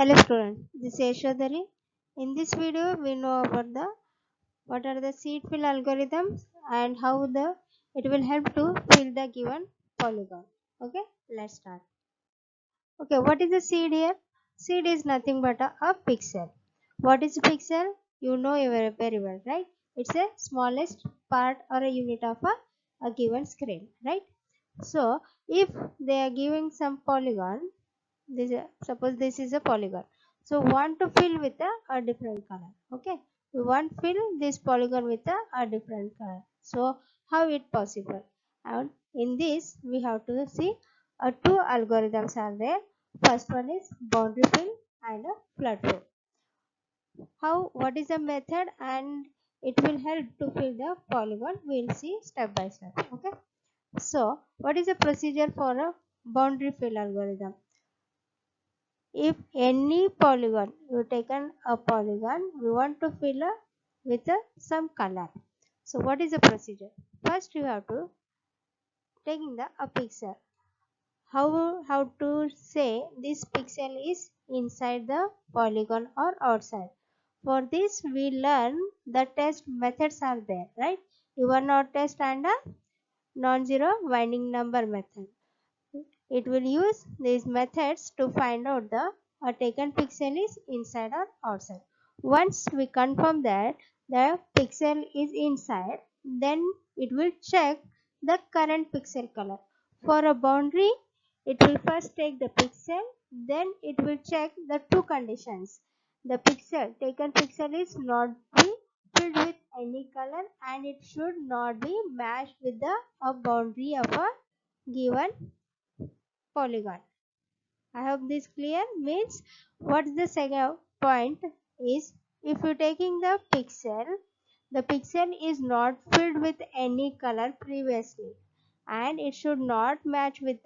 Hello student, this is Yashodhari. In this video, we know about what are the seed fill algorithms and how it will help to fill the given polygon. Okay, let's start. Okay, what is a seed here? Seed is nothing but a pixel. What is a pixel? You know very well, right? It's a smallest part or a unit of a given screen, right? So if they are giving some polygon, suppose this is a polygon, so want to fill with a different color. Okay, we want fill this polygon with a different color. So how it possible? And in this we have to see two algorithms are there. First one is boundary fill and a flood fill. How, what is the method and it will help to fill the polygon, we'll see step by step. Okay, so what is the procedure for a boundary fill algorithm? If any polygon, you taken a polygon, we want to fill with some color. So what is the procedure? First you have to taking the a pixel. How to say this pixel is inside the polygon or outside? For this we learn the test methods are there, right? Even or test and a non-zero winding number method. It will use these methods to find out the taken pixel is inside or outside. Once we confirm that the pixel is inside, then it will check the current pixel color. For a boundary, it will first take the pixel, then it will check the two conditions. The taken pixel is not be filled with any color and it should not be matched with the boundary of a given polygon. I hope this clear. Means what's the second point is, if you taking the pixel is not filled with any color previously and it should not match with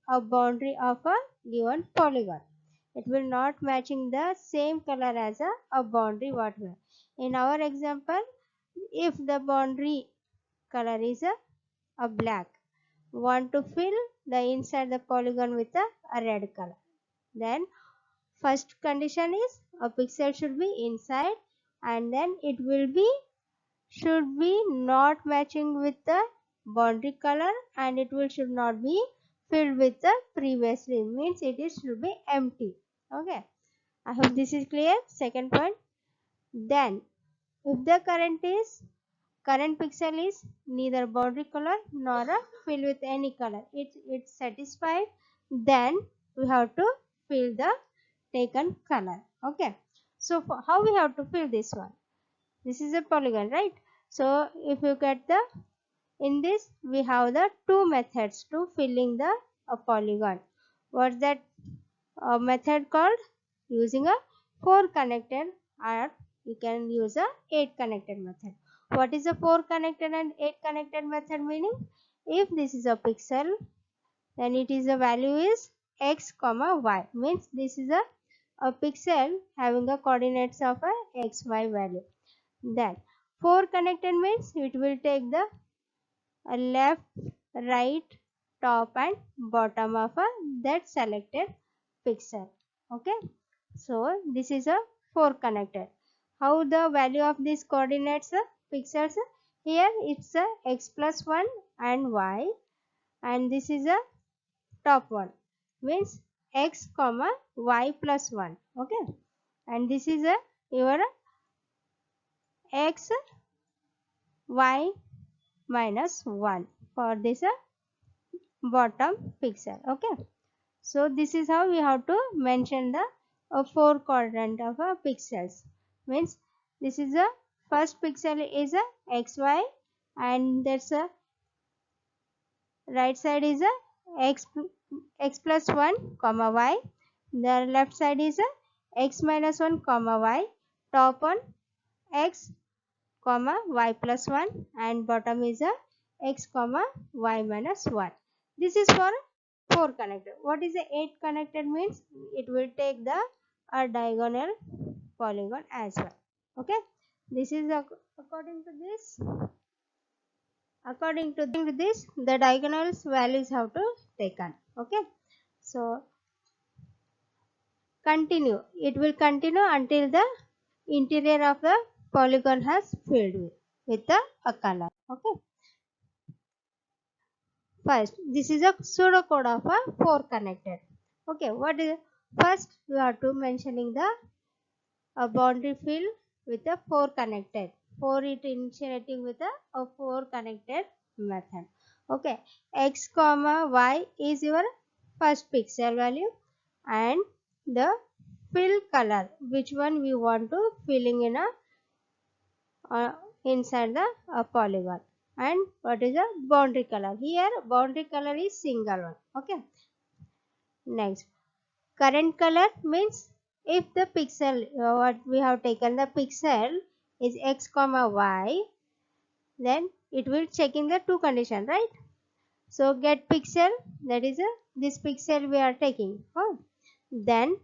a boundary of a given polygon. It will not matching the same color as a boundary whatever. In our example, if the boundary color is a black, want to fill the inside the polygon with a red color, then first condition is a pixel should be inside and then it will be should be not matching with the boundary color and it will should not be filled with the previously, means it is should be empty. Okay, I hope this is clear. Second point, then if the current pixel is neither boundary color nor a fill with any color, it's satisfied, then we have to fill the taken color. Okay, so how we have to fill this one? This is a polygon, right? So if you get the, in this we have the two methods to filling the polygon. What's that method called? Using a 4 connected, or you can use a 8 connected method. What is a 4 connected and 8 connected method meaning? If this is a pixel, then it is the value is x comma y, means this is a pixel having the coordinates of a x y value. Then 4 connected means it will take the left, right, top and bottom of that selected pixel. Okay, so this is a 4 connected. How the value of these coordinates pixels? Here it's a x plus 1 and y, and this is a top one, means x comma y plus 1. Okay, and this is a your x y minus 1 for this bottom pixel. Okay, so this is how we have to mention the 4 quadrant of pixels, means this is a first pixel is a xy and that's a right side is a x plus 1 comma y, the left side is a x minus 1 comma y, top on x comma y plus 1 and bottom is a x comma y minus 1. This is for 4 connected. What is the 8 connected means? It will take the diagonal polygon as well. Okay, this is according to this. According to this, the diagonals values have to taken. Okay, so continue. It will continue until the interior of the polygon has filled with a color. Okay. First, this is a pseudocode of a 4 connected. Okay, what is first we have to mentioning the boundary field with a 4 connected. 4 it initiating with a 4 connected method. Okay, x comma y is your first pixel value and the fill color, which one we want to filling in a inside the polygon, and what is the boundary color. Here boundary color is single one. Okay, next current color means if the pixel what we have taken the pixel is x comma y, then it will check in the two condition, right? So get pixel, that is this pixel we are taking. Oh, then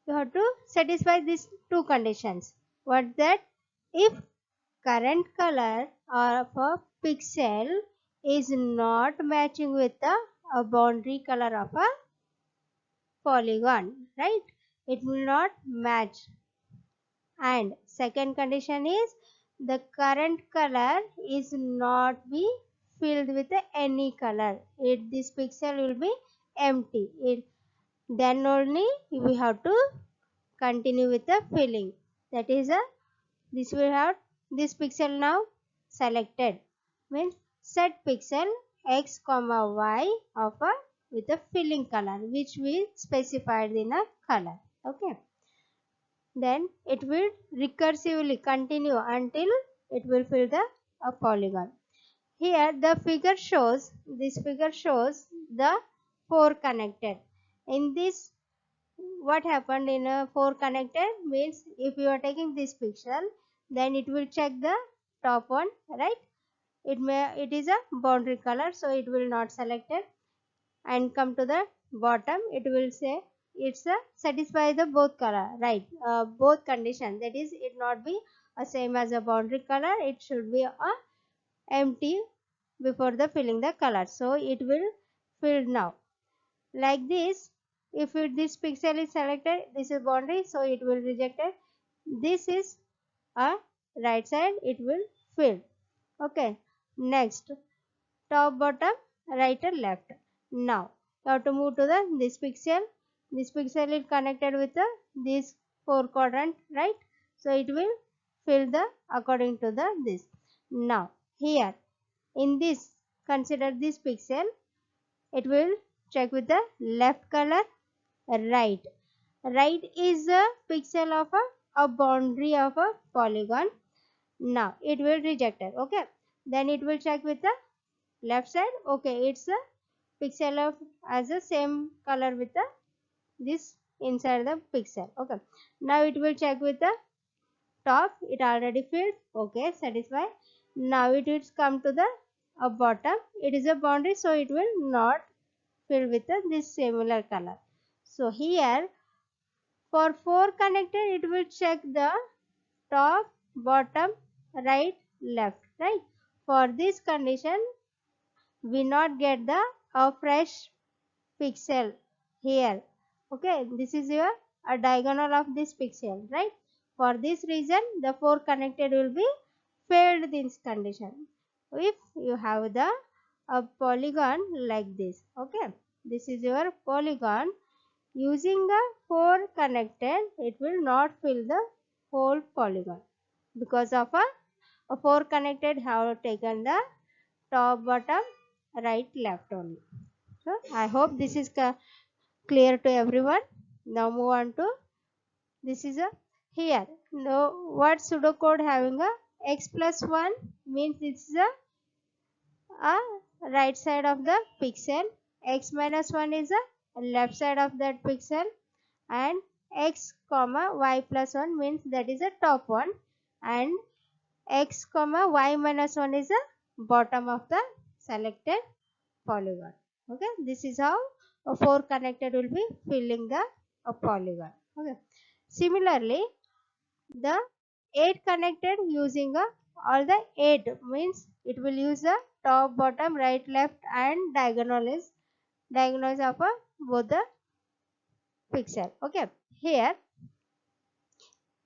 you have to satisfy these two conditions. What that? If current color of a pixel is not matching with a boundary color of a polygon, right? It will not match. And second condition is the current color is not be filled with any color. This pixel will be empty. Then only we have to continue with the filling. That is this will have this pixel now selected, means set pixel x comma y of a with a filling color which we specified in a color. Okay, then it will recursively continue until it will fill the polygon. Here the figure shows, this figure shows the 4 connected. In this, what happened in a 4 connected means if you are taking this pixel, then it will check the top one, right? It is a boundary color, so it will not selected, and come to the bottom, it will say it's a satisfy the both color, right? Both condition, that is it not be a same as a boundary color, it should be a empty before the filling the color, so it will fill now like this. If this pixel is selected, this is boundary, so it will rejected. This is a right side, it will fill. Okay, next top bottom right and left. Now you have to move to the this pixel. This pixel is connected with this 4 quadrant, right? So it will fill the according to the this. Now here in this, consider this pixel, it will check with the left color, right. Right is a pixel of a boundary of a polygon. Now it will reject it. Okay, then it will check with the left side. Okay, it's a pixel of as the same color with the this inside the pixel. Okay, now it will check with the top, it already filled. Okay, satisfy. Now it is come to the bottom, it is a boundary, so it will not fill with this similar color. So here for 4 connected, it will check the top, bottom, right, left, right? For this condition, we not get the fresh pixel here. Okay, this is your a diagonal of this pixel, right? For this reason, the 4 connected will be failed this condition. If you have the a polygon like this, okay, this is your polygon. Using the 4 connected, it will not fill the whole polygon because of a 4 connected have taken the top, bottom, right, left only. So I hope this is clear to everyone. Now move on to this is a here. Now what pseudocode having a x plus 1 means it's a right side of the pixel, x minus 1 is a left side of that pixel, and x comma y plus 1 means that is a top one, and x comma y minus 1 is a bottom of the selected polygon. Okay, this is how a 4 connected will be filling the polygon. Okay, similarly the 8 connected using all the 8 means it will use the top, bottom, right, left, and diagonals of both the pixel. Okay, here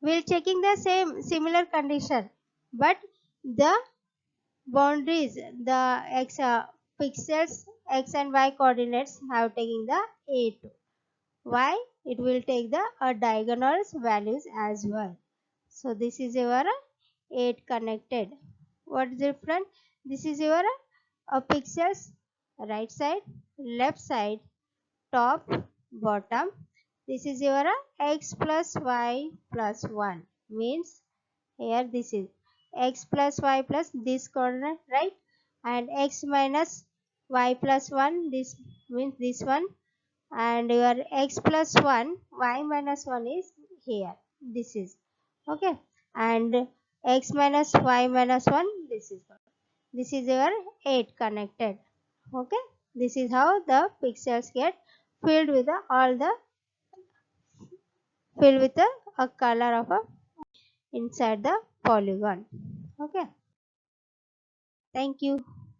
we'll checking the same similar condition, but the boundaries, the x pixels, x and y coordinates have taken the a2. Why? It will take the diagonals values as well. So this is your 8 connected. What is different? This is your pixels, right side, left side, top, bottom. This is your x plus y plus 1. Means here this is x plus y plus this coordinate, right? And x minus y plus 1, this means this one. And your x plus 1, y minus 1 is here. This is okay. And x minus y minus 1, this is one. This is your 8 connected. Okay. This is how the pixels get filled with all the filled with a color of a inside the polygon. Okay. Thank you.